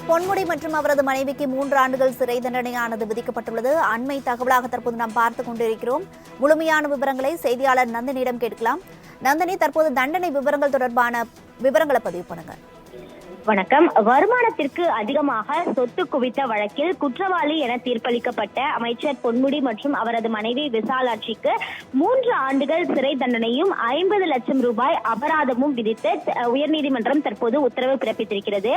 பொன்முடி மற்றும் அவரது மனைவிக்கு 3 ஆண்டுகள் சிறை தண்டனையானது விதிக்கப்பட்டுள்ளது. அண்மை தகவலாக தற்போது நாம் பார்த்துக் கொண்டிருக்கிறோம். முழுமையான விவரங்களை செய்தியாளர் நந்தினியிடம் கேட்கலாம். நந்தினி, தற்போது தண்டனை விவரங்கள் தொடர்பான விவரங்களை பதிவு பண்ணுங்க. வணக்கம். வருமானத்திற்கு அதிகமாக சொத்து குவித்த வழக்கில் குற்றவாளி என தீர்ப்பளிக்கப்பட்ட அமைச்சர் பொன்முடி மற்றும் அவரது மனைவி விசாலாட்சிக்கு 3 ஆண்டுகள் சிறை தண்டனையும் 50 லட்சம் ரூபாய் அபராதமும் விதித்து உயர்நீதிமன்றம் தற்போது உத்தரவு பிறப்பித்திருக்கிறது.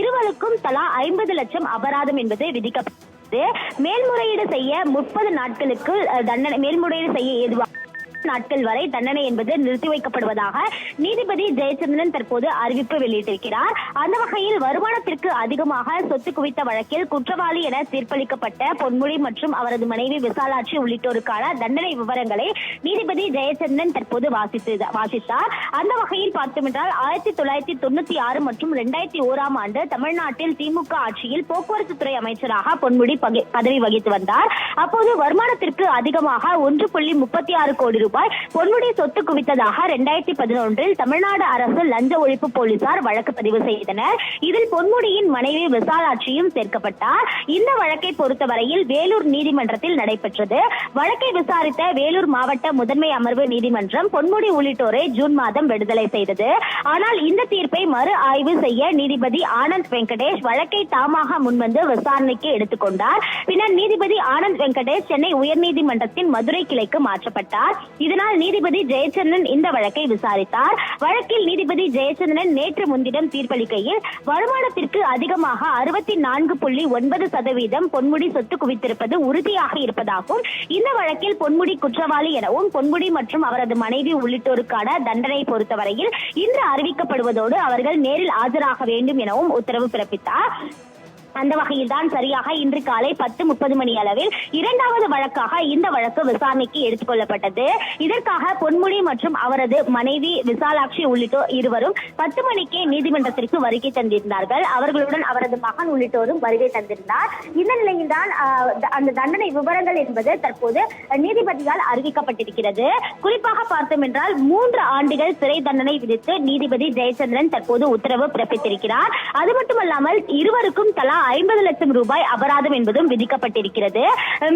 இருவருக்கும் தலா 50 லட்சம் அபராதம் என்பது விதிக்கப்பட்டது. மேல்முறையீடு செய்ய 30 நாட்களுக்கு தண்டனை மேல்முறையீடு செய்ய ஏதுவாக நாட்கள் வரை தண்டனை என்பது நிறுத்தி வைக்கப்படுவதாக நீதிபதி ஜெயச்சந்திரன் தற்போது அறிவிப்பு வெளியிட்டிருக்கிறார். அந்த வகையில் வருமானத்திற்கு அதிகமாக சொத்து குவித்த வழக்கில் குற்றவாளி என தீர்ப்பளிக்கப்பட்ட பொன்முடி மற்றும் அவரது மனைவி விசாலாட்சி உள்ளிட்டோருக்கான தண்டனை விவரங்களை நீதிபதி ஜெயச்சந்திரன் தற்போது வாசித்தார். அந்த வகையில் பார்த்தோமென்றால் 1996 மற்றும் 2001 ஆண்டு தமிழ்நாட்டில் திமுக ஆட்சியில் போக்குவரத்து துறை அமைச்சராக பொன்முடி பதவி வகித்து வந்தார். அப்போது வருமானத்திற்கு அதிகமாக 1.36 கோடி ரூபாய் பொன்முடி சொத்து குவித்ததாக 2011 தமிழ்நாடு அரசு லஞ்ச ஒழிப்பு போலீசார் வழக்கு பதிவு செய்தனர். இதில் பொன்முடியின் மனைவி விசாலாட்சியும் சேர்க்கப்பட்டார். இந்த வழக்கை பொறுத்தவரையில் வேலூர் நீதிமன்றத்தில் நடைபெற்றது. வழக்கை விசாரித்த வேலூர் மாவட்ட முதன்மை அமர்வு நீதிமன்றம் பொன்முடி உள்ளிட்டோரை ஜூன் மாதம் விடுதலை செய்தது. ஆனால் இந்த தீர்ப்பை மறு ஆய்வு செய்ய நீதிபதி ஆனந்த் வெங்கடேஷ் வழக்கை தாமாக முன்வந்து விசாரணைக்கு எடுத்துக்கொண்டார். பின்னர் நீதிபதி ஆனந்த் வெங்கடேஷ் சென்னை உயர்நீதிமன்றத்தின் மதுரை கிளைக்கு மாற்றப்பட்டார். இதனால் நீதிபதி ஜெயச்சந்திரன் இந்த வழக்கை விசாரித்தார். வழக்கில் நீதிபதி ஜெயச்சந்திரன் நேற்று முன்தினம் தீர்ப்பளிக்கையில் வருமானத்திற்கு அதிகமாக 64.9% பொன்முடி சொத்து குவித்திருப்பது உறுதியாக இருப்பதாகவும் இந்த வழக்கில் பொன்முடி குற்றவாளி எனவும் பொன்முடி மற்றும் அவரது மனைவி உள்ளிட்டோருக்கான தண்டனை பொறுத்தவரையில் இன்று அறிவிக்கப்படுவதோடு அவர்கள் நேரில் ஆஜராக வேண்டும் எனவும் உத்தரவு பிறப்பித்தார். அந்த வகையில் தான் சரியாக இன்று காலை 10:30 மணி அளவில் 2வது வழக்காக இந்த வழக்கு விசாரணைக்கு எடுத்துக் கொள்ளப்பட்டது. இதற்காக பொன்முடி மற்றும் அவரது மனைவி விசாலாட்சி உள்ளிட்டோர் இருவரும் 10 மணிக்கே நீதிமன்றத்திற்கு வருகை தந்திருந்தார்கள். அவர்களுடன் அவரது மகன் உள்ளிட்டோரும் வருகை தந்திருந்தார். இந்த நிலையில் தான் அந்த தண்டனை விவரங்கள் என்பது தற்போது நீதிபதியால் அறிவிக்கப்பட்டிருக்கிறது. குறிப்பாக பார்த்தோம் என்றால் 3 ஆண்டுகள் சிறை தண்டனை விதித்து நீதிபதி ஜெயச்சந்திரன் தற்போது உத்தரவு பிறப்பித்திருக்கிறார். அது மட்டுமல்லாமல் இருவருக்கும் தலா 50 லட்சம் ரூபாய் அபராதம் என்பதும் விதிக்கப்பட்டிருக்கிறது.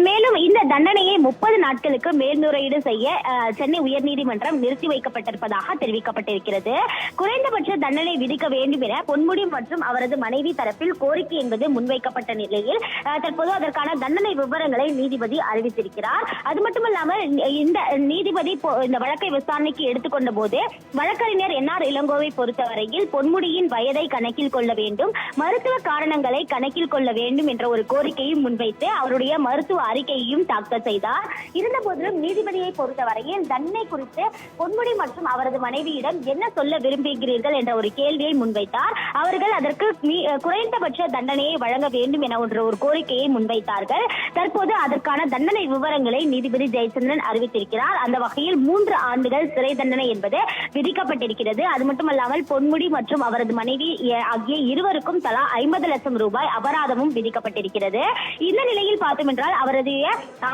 மேலும் இந்த தண்டனையை 30 நாட்களுக்கு மேல்முறையீடு செய்ய சென்னை உயர்நீதிமன்றம் நிறுத்தி வைக்கப்பட்டிருப்பதாக தெரிவிக்கப்பட்டிருக்கிறது. குறைந்தபட்ச தண்டனை விதிக்க வேண்டும் என பொன்முடி மற்றும் அவரது மனைவி தரப்பில் கோரிக்கை என்பது முன்வைக்கப்பட்ட நிலையில் தற்போது அதற்கான தண்டனை விவரங்களை நீதிபதி அறிவித்திருக்கிறார். அது மட்டுமல்லாமல் இந்த நீதிபதி இந்த வழக்கை விசாரணைக்கு எடுத்துக்கொண்ட போது வழக்கறிஞர் என்ஆர் இளங்கோவை பொறுத்தவரையில் பொன்முடியின் வயதை கணக்கில் கொள்ள வேண்டும், மருத்துவ காரணங்களை கணக்கில் கொள்ள வேண்டும் என்ற ஒரு கோரிக்கையும் முன்வைத்து அவருடைய மருத்துவ அறிக்கையையும் தாக்கல் செய்தார். இருந்த போதிலும் நீதிபதியை பொறுத்தவரையில் தண்டனை குறித்து பொன்முடி மற்றும் அவரது மனைவியிடம் என்ன சொல்ல விரும்புகிறீர்கள் என்ற ஒரு கேள்வியை முன்வைத்தார். அவர்கள் அதற்கு குறைந்தபட்ச தண்டனையை வழங்க வேண்டும் என ஒரு கோரிக்கையை முன்வைத்தார்கள். தற்போது அதற்கான தண்டனை விவரங்களை நீதிபதி ஜெயச்சந்திரன் அறிவித்திருக்கிறார். அந்த வகையில் 3 ஆண்டுகள் சிறை தண்டனை என்பது விதிக்கப்பட்டிருக்கிறது. அது மட்டுமல்லாமல் பொன்முடி மற்றும் அவரது மனைவி ஆகிய இருவருக்கும் தலா 50 லட்சம் ரூபாய் அபராதமும் விதிக்கப்பட்டிருக்கிறது. இந்த நிலையில் பார்த்தோம் என்றால் அவரது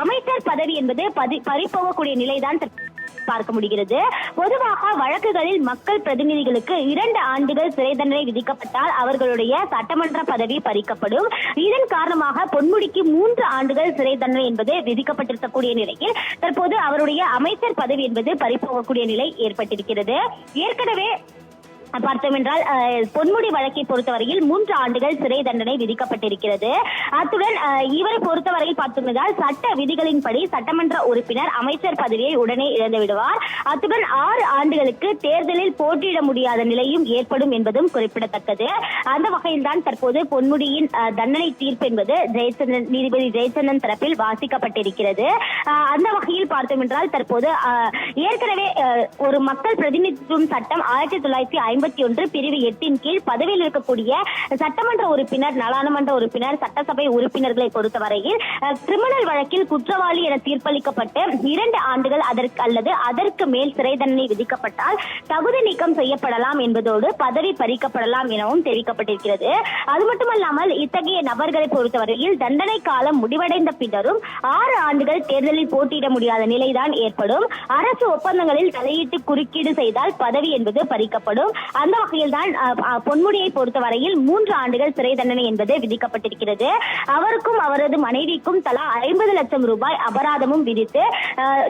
அமைச்சர் பதவி என்பது பறிபோகக்கூடிய நிலைதான் பார்க்க முடிகிறது. பொதுவாக வழக்குகளில் மக்கள் பிரதிநிதிகளுக்கு 2 ஆண்டுகள் சிறை தண்டனை விதிக்கப்பட்டால் அவர்களுடைய சட்டமன்ற பதவி பறிக்கப்படும். இதன் காரணமாக பொன்முடிக்கு 3 ஆண்டுகள் சிறை தண்டனை என்பது விதிக்கப்பட்டிருக்கக்கூடிய நிலையில் தற்போது அவருடைய அமைச்சர் பதவி என்பது பறிபோகக்கூடிய நிலை ஏற்பட்டிருக்கிறது. ஏற்கனவே பார்த்தோம் என்றால் பொன்முடி வழக்கை பொறுத்தவரையில் 3 ஆண்டுகள் சிறை தண்டனை விதிக்கப்பட்டிருக்கிறது. அத்துடன் இவரை பொறுத்தவரையில் பார்த்தோம் என்றால் சட்ட விதிகளின்படி சட்டமன்ற உறுப்பினர் அமைச்சர் பதவியை உடனே இழந்து விடுவார். அத்துடன் 6 ஆண்டுகளுக்கு தேர்தலில் போட்டியிட முடியாத நிலையும் ஏற்படும் என்பதும் குறிப்பிடத்தக்கது. அந்த வகையில் தான் தற்போது பொன்முடியின் தண்டனை தீர்ப்பு என்பது நீதிபதி ஜெயச்சந்திரன் தரப்பில் வாசிக்கப்பட்டிருக்கிறது. அந்த வகையில் பார்த்தோம் என்றால் தற்போது ஏற்கனவே ஒரு மக்கள் பிரதிநிதித்துவம் சட்டம் 1951 பிரிவு 8 கீழ் பதவியில் இருக்கக்கூடிய சட்டமன்ற உறுப்பினர், நாடாளுமன்ற உறுப்பினர், சட்டசபை உறுப்பினர்களை பொறுத்தவரையில் கிரிமினல் வழக்கில் குற்றவாளி என தீர்ப்பளிக்கப்பட்டு 2 ஆண்டுகள் அல்லது அதற்கு மேல் சிறை தண்டனை விதிக்கப்பட்டால் தகுதி நீக்கம் செய்யப்படலாம் என்பதோடு பதவி பறிக்கப்படலாம் எனவும் தெரிவிக்கப்பட்டிருக்கிறது. அது மட்டுமல்லாமல் இத்தகைய நபர்களை பொறுத்தவரையில் தண்டனை காலம் முடிவடைந்த பின்னரும் 6 ஆண்டுகள் தேர்தலில் போட்டியிட முடியாத நிலைதான் ஏற்படும். அரசு ஒப்பந்தங்களில் தலையிட்டு குறுக்கீடு செய்தால் பதவி என்பது பறிக்கப்படும். அந்த வகையில் தான் பொன்முடியை பொறுத்தவரையில் 3 ஆண்டுகள் சிறை தண்டனை என்பது விதிக்கப்பட்டிருக்கிறது. அவருக்கும் அவரது மனைவிக்கும் தலா 50 லட்சம் ரூபாய் அபராதமும் விதித்து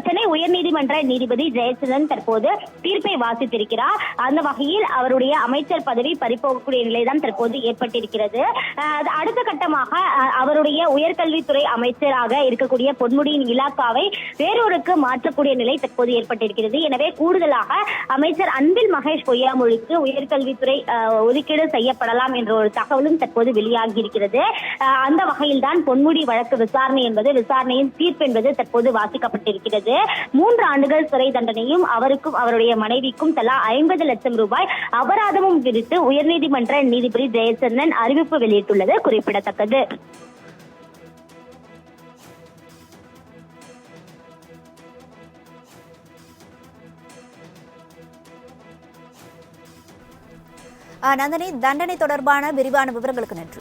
சென்னை உயர்நீதிமன்ற நீதிபதி ஜெயச்சந்திரன் தற்போது தீர்ப்பை வாசித்திருக்கிறார். அந்த வகையில் அவருடைய அமைச்சர் பதவி பறிபோகக்கூடிய நிலைதான் தற்போது ஏற்பட்டிருக்கிறது. அடுத்த கட்டமாக அவருடைய உயர்கல்வித்துறை அமைச்சராக இருக்கக்கூடிய பொன்முடியின் இலாக்காவை வேறொருக்கு மாற்றக்கூடிய நிலை தற்போது ஏற்பட்டிருக்கிறது. எனவே கூடுதலாக அமைச்சர் அன்பில் மகேஷ் பொய்யாமொழிக்கு உயர்கல்வித்துறை ஒதுக்கீடு செய்யப்படலாம் என்ற ஒரு தகவலும் தற்போது வெளியாகி இருக்கிறது. அந்த வகையில் தான் பொன்முடி வழக்கு விசாரணையின் தீர்ப்பு என்பது தற்போது வாசிக்கப்பட்டிருக்கிறது. 3 ஆண்டுகள் சிறை தண்டனையும் அவருக்கும் அவருடைய மனைவிக்கும் தலா 50 லட்சம் ரூபாய் அபராதமும் விதித்து உயர்நீதிமன்ற நீதிபதி ஜெயச்சந்திரன் அறிவிப்பு வெளியிட்டுள்ளது குறிப்பிடத்தக்கது. நந்தினி, தண்டனை தொடர்பான விரிவான விவரங்களுக்கு நன்றி.